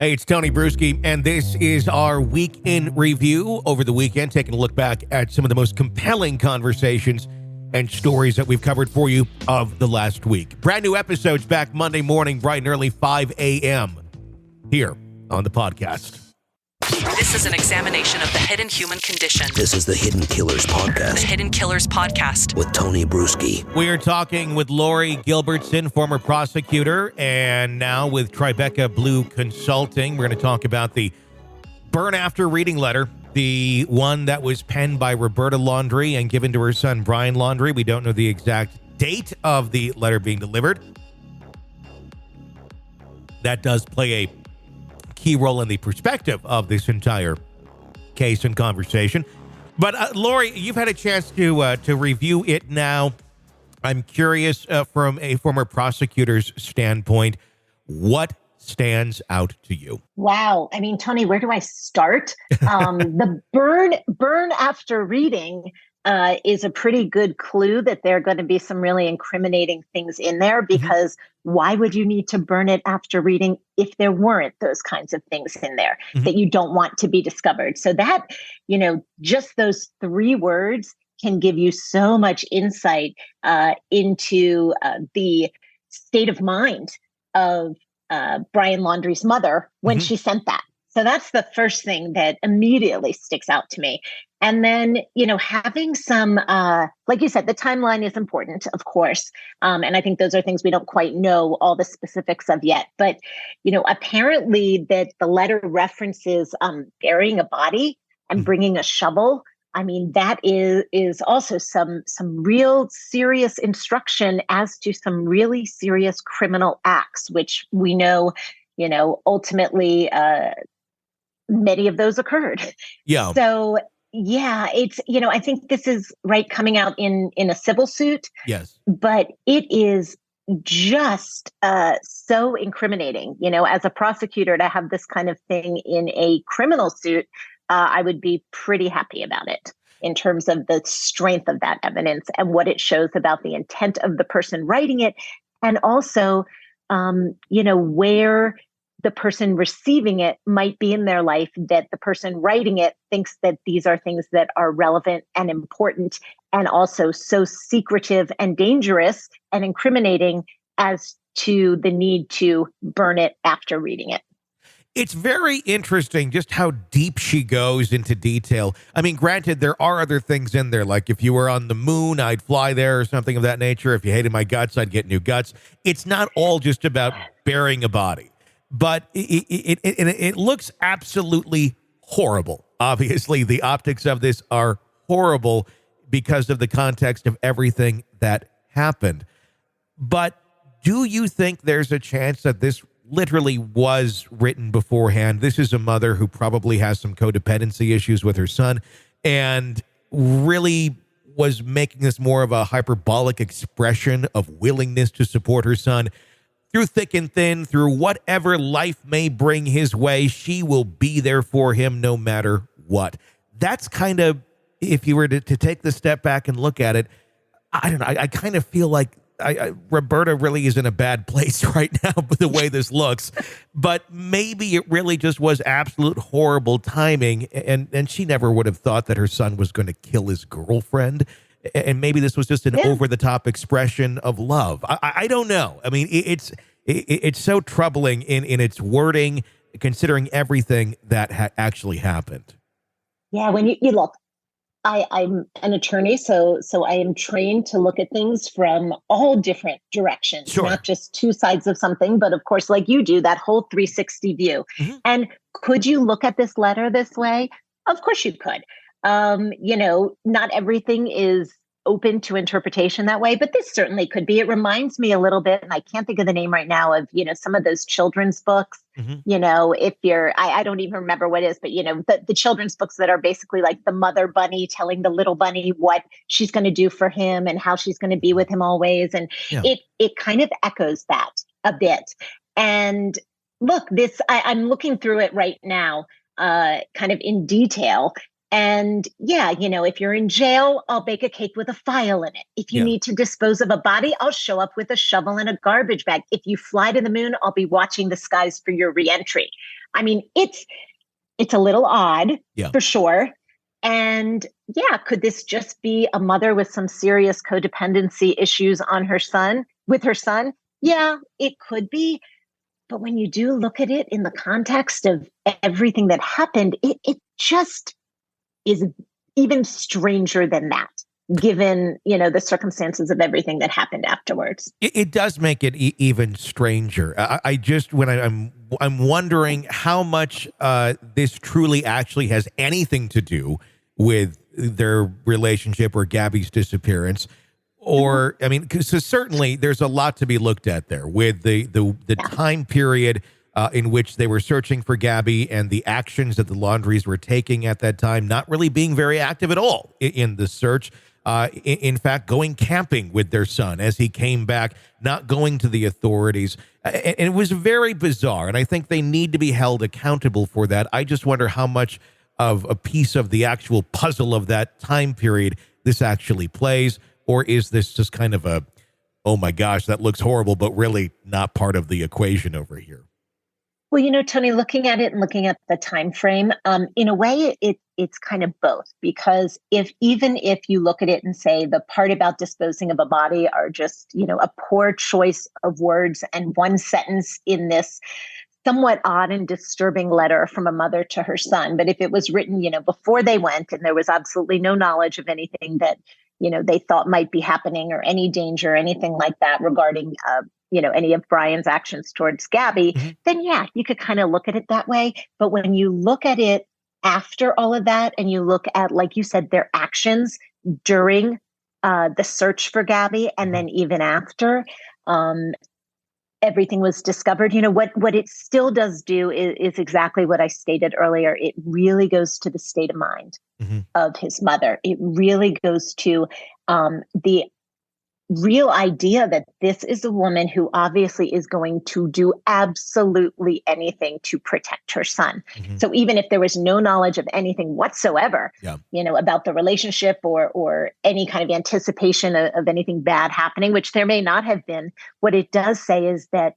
Hey, it's Tony Bruschi, and this is our week in review over the weekend, taking a look back at some of the most compelling conversations and stories that we've covered for you of the last week. Brand new episodes back Monday morning, bright and early, 5 a.m. here on the podcast. This is an examination of the hidden human condition. This is the Hidden Killers Podcast. The Hidden Killers Podcast. With Tony Bruschi. We are talking with Lori Gilbertson, former prosecutor, and now with Tribeca Blue Consulting. We're going to talk about the burn after reading letter, the one that was penned by Roberta Laundrie and given to her son, Bryan Laundrie. We don't know the exact date of the letter being delivered. That does play a key role in the perspective of this entire case and conversation. But Lori, you've had a chance to review it now. I'm curious from a former prosecutor's standpoint, what stands out to you? Wow. I mean, Tony, where do I start? The burn after reading is a pretty good clue that there are going to be some really incriminating things in there, because why would you need to burn it after reading if there weren't those kinds of things in there that you don't want to be discovered? So that, just those three words can give you so much insight into the state of mind of Bryan Laundrie's mother when she sent that. So that's the first thing that immediately sticks out to me. And then, having some, like you said, the timeline is important, of course. And I think those are things we don't quite know all the specifics of yet. But, apparently that the letter references burying a body and bringing a shovel. I mean, that is also some real serious instruction as to some really serious criminal acts, which we know, ultimately many of those occurred. Yeah. So, yeah, it's, I think this is coming out in a civil suit. Yes. But it is just so incriminating, as a prosecutor to have this kind of thing in a criminal suit. I would be pretty happy about it in terms of the strength of that evidence and what it shows about the intent of the person writing it. And also, where the person receiving it might be in their life, that the person writing it thinks that these are things that are relevant and important, and also so secretive and dangerous and incriminating as to the need to burn it after reading it. It's very interesting just how deep she goes into detail. I mean, granted, there are other things in there, like if you were on the moon, I'd fly there or something of that nature. If you hated my guts, I'd get new guts. It's not all just about burying a body. But it looks absolutely horrible. Obviously, the optics of this are horrible because of the context of everything that happened. But do you think there's a chance that this literally was written beforehand? This is a mother who probably has some codependency issues with her son and really was making this more of a hyperbolic expression of willingness to support her son. Through thick and thin, through whatever life may bring his way, she will be there for him no matter what. That's kind of, if you were to take the step back and look at it, I don't know, I kind of feel like Roberta really is in a bad place right now with the way this looks. But maybe it really just was absolute horrible timing, and she never would have thought that her son was going to kill his girlfriend. And maybe this was just an over-the-top expression of love. I don't know. I mean, it's so troubling in its wording, considering everything that actually happened. Yeah, when you look, I'm an attorney, so I am trained to look at things from all different directions, not just two sides of something, but of course, like you do, that whole 360 view. And could you look at this letter this way? Of course you could. Not everything is open to interpretation that way, but this certainly could be. It reminds me a little bit, and I can't think of the name right now, of, some of those children's books, if you're, I don't even remember what it is, but, the children's books that are basically like the mother bunny telling the little bunny what she's going to do for him and how she's going to be with him always. And it kind of echoes that a bit. And look, I'm looking through it right now, kind of in detail. And yeah, if you're in jail, I'll bake a cake with a file in it. If you need to dispose of a body, I'll show up with a shovel and a garbage bag. If you fly to the moon, I'll be watching the skies for your reentry. I mean, it's a little odd Yeah. for sure. And yeah, could this just be a mother with some serious codependency issues on her son, with her son? Yeah, it could be. But when you do look at it in the context of everything that happened, it just is even stranger than that, given, the circumstances of everything that happened afterwards. It does make it even stranger. I just, when I'm wondering how much this truly actually has anything to do with their relationship or Gabby's disappearance. Or, I mean, because certainly there's a lot to be looked at there with the time period in which they were searching for Gabby and the actions that the Laundries were taking at that time, not really being very active at all in the search. In fact, going camping with their son as he came back, not going to the authorities. And it was very bizarre. And I think they need to be held accountable for that. I just wonder how much of a piece of the actual puzzle of that time period this actually plays. Or is this just kind of a, oh my gosh, that looks horrible, but really not part of the equation over here? Well, Tony, looking at it and looking at the time frame, in a way, it's kind of both. Because even if you look at it and say the part about disposing of a body are just, a poor choice of words and one sentence in this somewhat odd and disturbing letter from a mother to her son. But if it was written, before they went and there was absolutely no knowledge of anything that they thought might be happening or any danger or anything like that regarding, any of Bryan's actions towards Gabby, then yeah, you could kind of look at it that way. But when you look at it after all of that and you look at, like you said, their actions during the search for Gabby and then even after, everything was discovered. What it still does do is exactly what I stated earlier. It really goes to the state of mind of his mother. It really goes to the real idea that this is a woman who obviously is going to do absolutely anything to protect her son. So even if there was no knowledge of anything whatsoever, about the relationship or any kind of anticipation of anything bad happening, which there may not have been, what it does say is that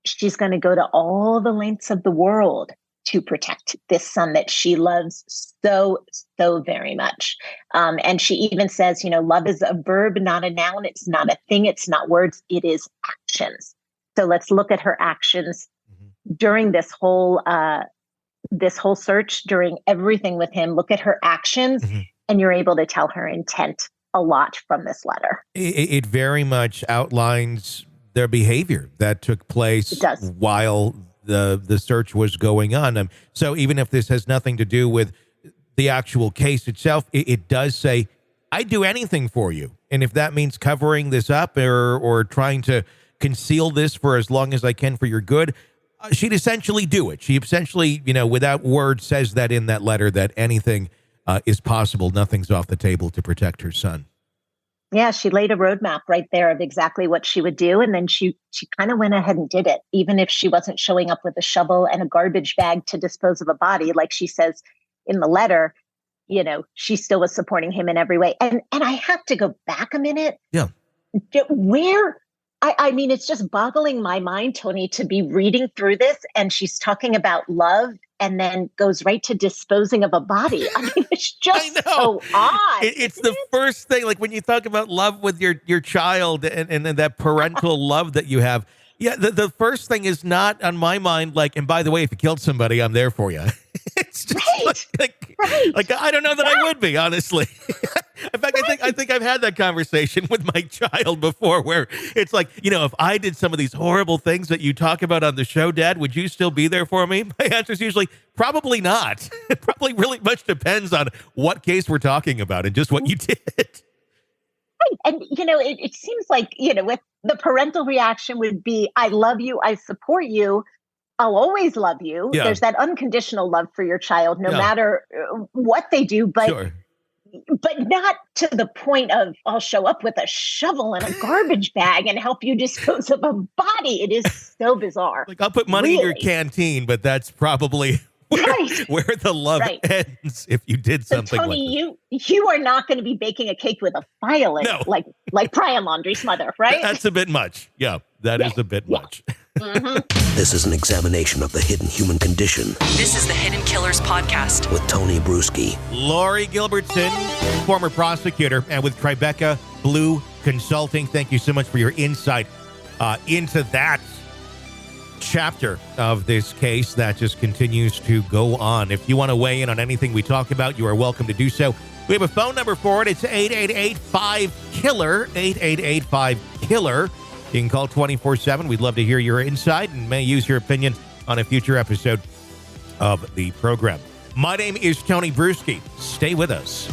she's going to go to all the lengths of the world to protect this son that she loves so, so very much. And she even says, love is a verb, not a noun. It's not a thing. It's not words. It is actions. So let's look at her actions during this whole search, during everything with him. Look at her actions and you're able to tell her intent a lot from this letter. It very much outlines their behavior that took place while the search was going on. So even if this has nothing to do with the actual case itself, it does say, I'd do anything for you. And if that means covering this up or trying to conceal this for as long as I can for your good, she'd essentially do it. She essentially, without words says that in that letter that anything is possible. Nothing's off the table to protect her son. Yeah, she laid a roadmap right there of exactly what she would do. And then she kind of went ahead and did it, even if she wasn't showing up with a shovel and a garbage bag to dispose of a body. Like she says in the letter, she still was supporting him in every way. And I have to go back a minute. Yeah. I mean, it's just boggling my mind, Tony, to be reading through this and she's talking about love and then goes right to disposing of a body. I mean, it's just so odd. It's the first thing, like when you talk about love with your child and that parental love that you have. Yeah, the first thing is not on my mind, like, and by the way, if you killed somebody, I'm there for you. It's just like I don't know that I would be, honestly. In fact, I think I've had that conversation with my child before where it's like, if I did some of these horrible things that you talk about on the show, Dad, would you still be there for me? My answer is usually probably not. It probably really much depends on what case we're talking about and just what you did. Right. And, it seems like, with the parental reaction would be, I love you, I support you, I'll always love you. Yeah. There's that unconditional love for your child, no matter what they do. But but not to the point of I'll show up with a shovel and a garbage bag and help you dispose of a body. It is so bizarre. Like I'll put money in your canteen, but that's probably where the love ends if you did something Tony, like that. You are not going to be baking a cake with a file in it, like Bryan Laundrie's mother, right? That's a bit much. Yeah, that is a bit much. This is an examination of the hidden human condition This is the Hidden Killers Podcast. with Tony Bruschi. Lori Gilbertson, former prosecutor, and with Tribeca Blue Consulting. Thank you so much for your insight into that chapter of this case that just continues to go on. If you want to weigh in on anything we talk about, you are welcome to do so. We have a phone number for it. It's 888-5-KILLER, 888-5-KILLER. You can call 24/7. We'd love to hear your insight and may use your opinion on a future episode of the program. My name is Tony Bruschi. Stay with us.